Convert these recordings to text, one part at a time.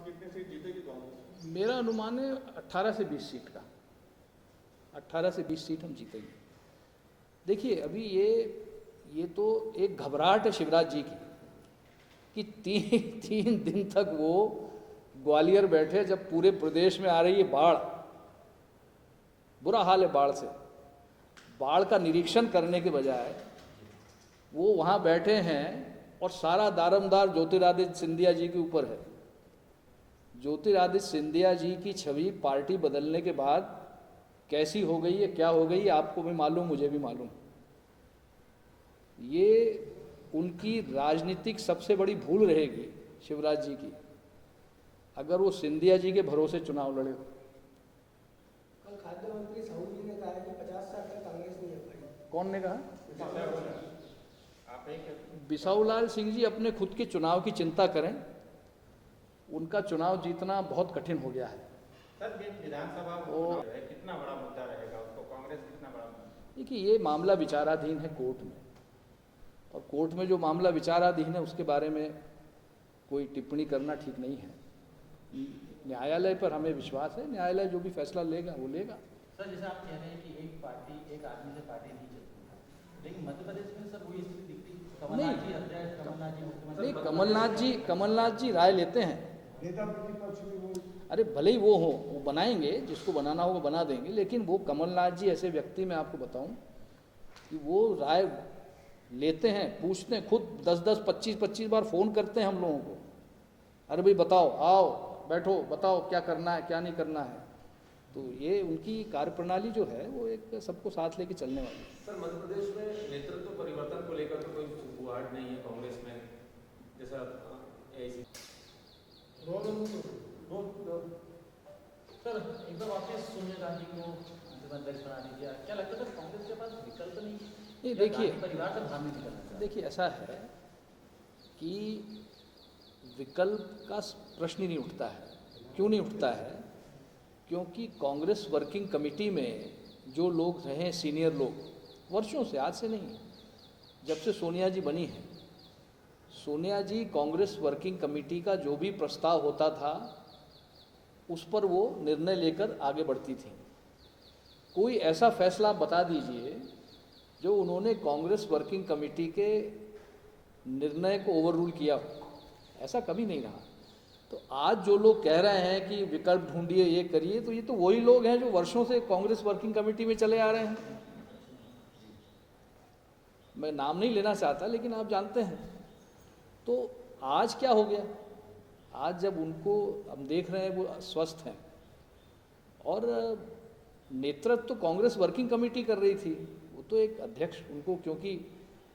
कितने सीट जीतेगी कांग्रेस? मेरा अनुमान है 18 से 20 सीट का, 18 से 20 सीट हम जीतेंगे। देखिए अभी ये तो एक घबराहट है शिवराज जी की कि तीन दिन तक वो ग्वालियर बैठे जब पूरे प्रदेश में आ रही है बाढ़, बुरा हाल है बाढ़ से, बाढ़ का निरीक्षण करने के बजाय वो वहाँ बैठे हैं और सारा दारोमदार ज्योतिरादित्य सिंधिया जी के ऊपर है। ज्योतिरादित्य सिंधिया जी की छवि पार्टी बदलने के बाद कैसी हो गई है, क्या हो गई है, आपको भी मालूम, मुझे भी मालूम। ये उनकी राजनीतिक सबसे बड़ी भूल रहेगी शिवराज जी की, अगर वो सिंधिया जी के भरोसे चुनाव लड़े। कल खाद्य मंत्री साहू जी ने कहा है कि 50 साल तक कांग्रेस नहीं है भाई। कौन ने कहा? आप एक बिसाऊलाल सिंह जी अपने खुद के चुनाव की चिंता करें, उनका चुनाव जीतना बहुत कठिन हो गया है। सर ये विधानसभा चुनाव है, कितना बड़ा मुद्दा रहेगा उसको, कांग्रेस कितना बड़ा मुद्दा? देखिए ये मामला विचाराधीन है कोर्ट में, और कोर्ट में जो मामला विचाराधीन है उसके बारे में कोई टिप्पणी करना ठीक नहीं है। न्यायालय पर हमें विश्वास है, न्यायालय जो भी फैसला लेगा वो लेगा। सर जैसे आप कह रहे हैं कि एक पार्टी, एक आदमी से पार्टी नहीं चलती है, लेकिन मध्य प्रदेश में सर वही स्थिति दिखती है। कमलनाथ जी अध्यक्ष, कमलनाथ जी मुख्यमंत्री। नहीं, कमलनाथ जी राय लेते हैं। नेता प्रतिपक्ष भी वो अरे भले ही वो हो, वो बनाएंगे, जिसको बनाना होगा बना देंगे, लेकिन वो कमलनाथ जी ऐसे व्यक्ति, मैं आपको बताऊं कि वो राय लेते हैं, पूछते हैं, खुद 10-10, 25-25 बार फ़ोन करते हैं हम लोगों को, अरे भाई बताओ, आओ बैठो, बताओ क्या करना है क्या नहीं करना है। तो ये उनकी कार्यप्रणाली जो है वो एक सबको साथ लेके चलने वाली है। सर मध्य प्रदेश में नेतृत्व परिवर्तन को लेकर तो कोई गुहार नहीं है कांग्रेस में, जैसा ऐसी सर एक बार वापस सोनिया गांधी को अध्यक्ष बना दीजिए, क्या लगता है कांग्रेस के पास विकल्प नहीं? नहीं देखिए, परिवार से बाहर नहीं निकलना। देखिए ऐसा है कि विकल्प का प्रश्न ही नहीं उठता है। क्यों नहीं उठता है? क्योंकि कांग्रेस वर्किंग कमेटी में जो लोग रहे सीनियर लोग, वर्षों से, आज से नहीं, जब से सोनिया जी बनी है, सोनिया जी कांग्रेस वर्किंग कमेटी का जो भी प्रस्ताव होता था उस पर वो निर्णय लेकर आगे बढ़ती थी। कोई ऐसा फैसला बता दीजिए जो उन्होंने कांग्रेस वर्किंग कमेटी के निर्णय को ओवररूल किया हो, ऐसा कभी नहीं रहा। तो आज जो लोग कह रहे हैं कि विकल्प ढूंढिए, ये करिए, तो ये तो वही लोग हैं जो वर्षों से कांग्रेस वर्किंग कमेटी में चले आ रहे हैं। मैं नाम नहीं लेना चाहता लेकिन आप जानते हैं। तो आज क्या हो गया? आज जब उनको हम देख रहे हैं वो स्वस्थ हैं, और नेतृत्व तो कांग्रेस वर्किंग कमेटी कर रही थी, वो तो एक अध्यक्ष उनको, क्योंकि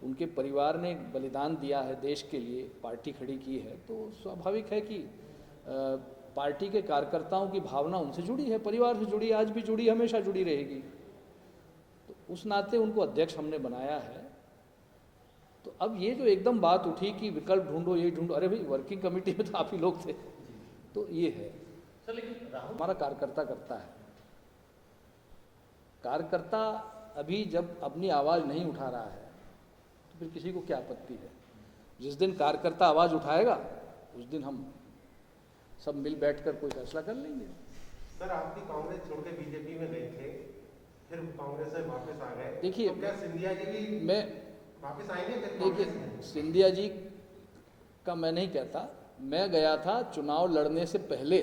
उनके परिवार ने बलिदान दिया है देश के लिए, पार्टी खड़ी की है, तो स्वाभाविक है कि पार्टी के कार्यकर्ताओं की भावना उनसे जुड़ी है, परिवार से जुड़ी, आज भी जुड़ी, हमेशा जुड़ी रहेगी। तो उस नाते उनको अध्यक्ष हमने बनाया है। तो अब ये जो एकदम बात उठी कि विकल्प ढूंढो, ये ढूंढो, अरे भाई वर्किंग कमेटी में तो आप ही लोग थे। तो ये है सर, लेकिन राहुल हमारा कार्यकर्ता करता है। कार्यकर्ता अभी जब अपनी आवाज़ नहीं उठा रहा है तो फिर किसी को क्या आपत्ति है? जिस दिन कार्यकर्ता आवाज़ उठाएगा उस दिन हम सब मिल बैठकर कोई फैसला कर लेंगे। सर आपकी कांग्रेस छोड़ के बीजेपी में गए थे, फिर कांग्रेस से वापस आ गए। देखिए, तो क्या सिंधिया जी भी मैं वापस आएंगे फिर देखिए, कांग्रेस में? सिंधिया जी का मैं नहीं कहता, मैं गया था चुनाव लड़ने से पहले।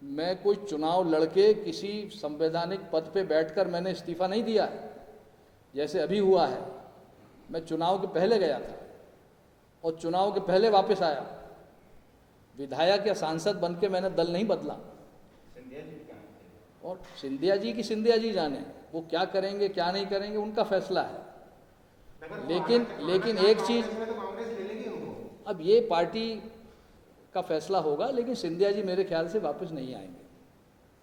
मैं कोई चुनाव लड़के किसी संवैधानिक पद पे बैठकर मैंने इस्तीफा नहीं दिया है जैसे अभी हुआ है। मैं चुनाव के पहले गया था और चुनाव के पहले वापस आया। विधायक या सांसद बन के मैंने दल नहीं बदला। सिंधिया जी क्या हैं? और सिंधिया जी की सिंधिया जी जाने, वो क्या करेंगे क्या नहीं करेंगे उनका फैसला है। अगर वो लेकिन आना एक चाहे चीज़, कांग्रेस में तो कांग्रेस ले लेगी उनको। अब ये पार्टी का फैसला होगा, लेकिन सिंधिया जी मेरे ख्याल से वापस नहीं आएंगे,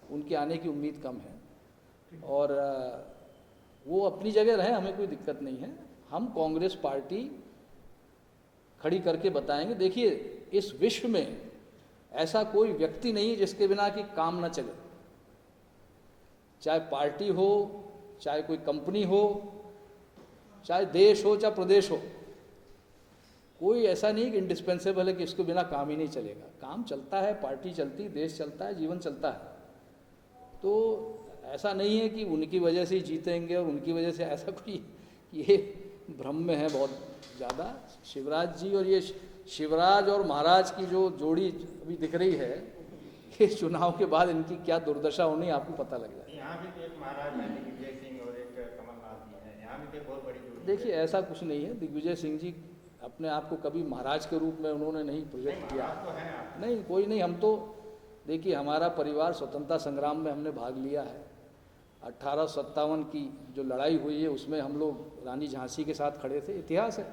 उनके आने की उम्मीद कम है। और वो अपनी जगह रहे, हमें कोई दिक्कत नहीं है। हम कांग्रेस पार्टी खड़ी करके बताएंगे। देखिए, इस विश्व में ऐसा कोई व्यक्ति नहीं है जिसके बिना कि काम न चले, चाहे पार्टी हो, चाहे कोई कंपनी हो, चाहे देश हो, चाहे प्रदेश हो, कोई ऐसा नहीं कि इंडिस्पेंसेबल है कि इसके बिना काम ही नहीं चलेगा। काम चलता है, पार्टी चलती, देश चलता है, जीवन चलता है। तो ऐसा नहीं है कि उनकी वजह से ही जीतेंगे और उनकी वजह से, ऐसा कोई, ये भ्रम में है बहुत ज़्यादा। शिवराज जी और ये शिवराज और महाराज की जो जोड़ी अभी दिख रही है, ये चुनाव के बाद इनकी क्या दुर्दशा होनी आपको पता लग जाए। यहाँ भी तो एक महाराज है दिग्विजय सिंह और एक कमलनाथ जी है, यहाँ भी तो बहुत बड़ी जोड़ी है। देखिए ऐसा कुछ नहीं है। दिग्विजय सिंह जी अपने आप को कभी महाराज के रूप में उन्होंने नहीं प्रोजेक्ट किया। महाराज तो हैं आप। नहीं, कोई नहीं। हम तो देखिए, हमारा परिवार स्वतंत्रता संग्राम में हमने भाग लिया है। 1857 की जो लड़ाई हुई है उसमें हम लोग रानी झांसी के साथ खड़े थे, इतिहास है।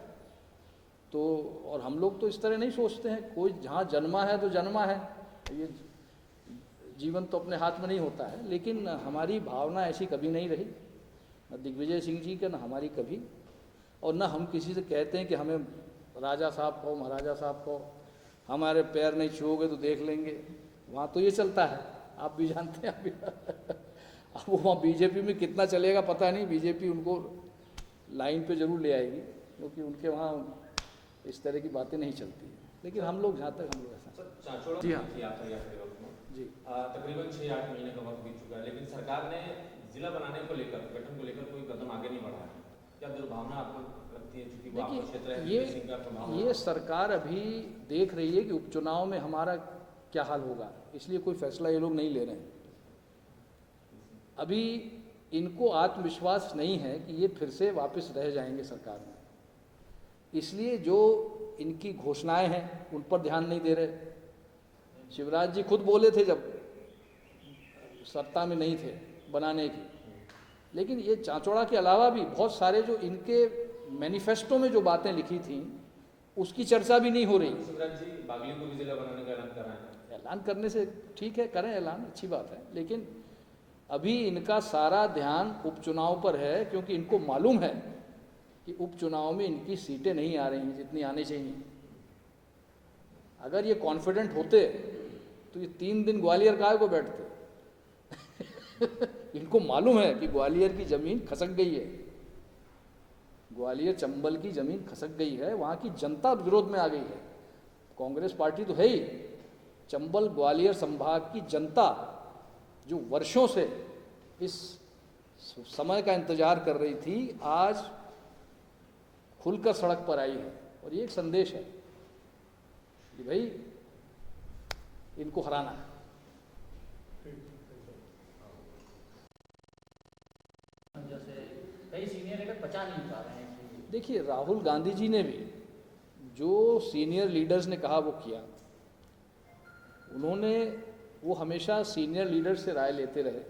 तो और हम लोग तो इस तरह नहीं सोचते हैं, कोई जहाँ जन्मा है तो जन्मा है, ये जीवन तो अपने हाथ में नहीं होता है। लेकिन हमारी भावना ऐसी कभी नहीं रही, न दिग्विजय सिंह जी का, न हमारी कभी। और न हम किसी से कहते हैं कि हमें राजा साहब कहो, महाराजा साहब कहो, हमारे पैर नहीं छुओगे तो देख लेंगे। वहाँ तो ये चलता है, आप भी जानते हैं। अभी अब वो वहाँ बीजेपी में कितना चलेगा पता नहीं। बीजेपी उनको लाइन पे जरूर ले आएगी, क्योंकि उनके वहाँ इस तरह की बातें नहीं चलती हैं। लेकिन हम लोग, जहाँ तक हम लोग ऐसा सर, चाचौड़ा जी हाँ। यात्रा के वक्त में जी तकरीबन 6-8 महीने का वक्त बीत चुका है, लेकिन सरकार ने जिला बनाने को लेकर, गठन को लेकर कोई कदम आगे नहीं बढ़ाया। क्या दुर्भावना आपको लगती है, चूंकि वो आपका क्षेत्र है? देखिए, ये सरकार अभी देख रही है कि उपचुनाव में हमारा क्या हाल होगा, इसलिए कोई फैसला ये लोग नहीं ले रहे हैं। अभी इनको आत्मविश्वास नहीं है कि ये फिर से वापस रह जाएंगे सरकार में, इसलिए जो इनकी घोषणाएं हैं उन पर ध्यान नहीं दे रहे। शिवराज जी खुद बोले थे जब सत्ता में नहीं थे बनाने की, लेकिन ये चाचौड़ा के अलावा भी बहुत सारे जो इनके मैनिफेस्टो में जो बातें लिखी थी उसकी चर्चा भी नहीं हो रही। शिवराज जी बागली को भी जिला बनाने का ऐलान कर रहे हैं। ऐलान करने से ठीक है, करें ऐलान, अच्छी बात है। लेकिन अभी इनका सारा ध्यान उपचुनाव पर है, क्योंकि इनको मालूम है कि उपचुनाव में इनकी सीटें नहीं आ रही हैं जितनी आनी चाहिए। अगर ये कॉन्फिडेंट होते तो ये 3 दिन ग्वालियर काहे को बैठते। इनको मालूम है कि ग्वालियर की ज़मीन खसक गई है, ग्वालियर चंबल की ज़मीन खसक गई है, वहाँ की जनता विरोध में आ गई है। कांग्रेस पार्टी तो है ही, चंबल ग्वालियर संभाग की जनता जो वर्षों से इस समय का इंतजार कर रही थी, आज खुलकर सड़क पर आई है। और ये एक संदेश है कि भाई इनको हराना है। जैसे कई सीनियर लीडर बचा नहीं पा रहे हैं। देखिए, राहुल गांधी जी ने भी जो सीनियर लीडर्स ने कहा वो किया। उन्होंने, वो हमेशा सीनियर लीडर से राय लेते रहे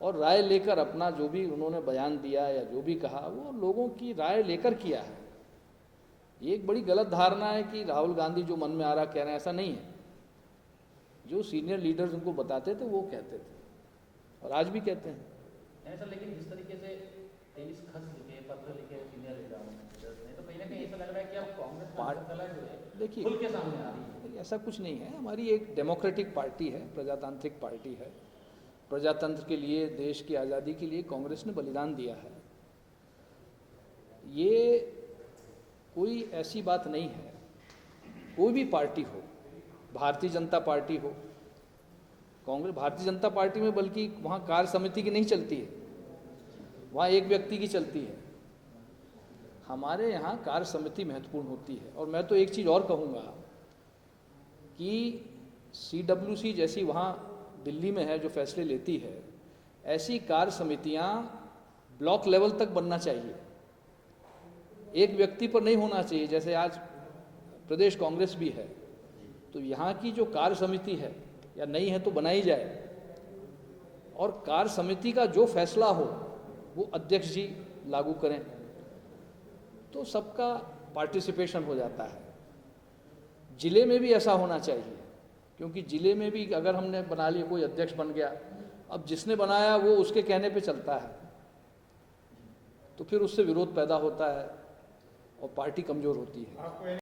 और राय लेकर अपना जो भी उन्होंने बयान दिया या जो भी कहा वो लोगों की राय लेकर किया है। ये एक बड़ी गलत धारणा है कि राहुल गांधी जो मन में आ रहा कह रहे हैं, ऐसा नहीं है। जो सीनियर लीडर्स उनको बताते थे वो कहते थे और आज भी कहते हैं। ऐसा, लेकिन जिस तरीके से 23 खत लिखे, पत्र लिखे सीनियर लीडर्स ने, तो कहीं ना कहीं ऐसा लग रहा है कि अब कांग्रेस पार्टी जो है देखिए, खुल के सामने आ रही है। ऐसा कुछ नहीं है। हमारी एक डेमोक्रेटिक पार्टी है, प्रजातांत्रिक पार्टी है। प्रजातंत्र के लिए, देश की आज़ादी के लिए कांग्रेस ने बलिदान दिया है। ये कोई ऐसी बात नहीं है, कोई भी पार्टी हो, भारतीय जनता पार्टी हो, कांग्रेस, भारतीय जनता पार्टी में बल्कि वहाँ कार्य समिति की नहीं चलती है, वहाँ एक व्यक्ति की चलती है। हमारे यहाँ कार्य समिति महत्वपूर्ण होती है। और मैं तो एक चीज़ और कहूँगा कि CWC जैसी वहाँ दिल्ली में है जो फैसले लेती है, ऐसी कार्य समितियाँ ब्लॉक लेवल तक बनना चाहिए, एक व्यक्ति पर नहीं होना चाहिए। जैसे आज प्रदेश कांग्रेस भी है, तो यहाँ की जो कार्य समिति है या नहीं है तो बनाई जाए, और कार्य समिति का जो फैसला हो वो अध्यक्ष जी लागू करें, तो सबका पार्टिसिपेशन हो जाता है। जिले में भी ऐसा होना चाहिए, क्योंकि जिले में भी अगर हमने बना लिया, कोई अध्यक्ष बन गया, अब जिसने बनाया वो उसके कहने पे चलता है, तो फिर उससे विरोध पैदा होता है और पार्टी कमज़ोर होती है। आपको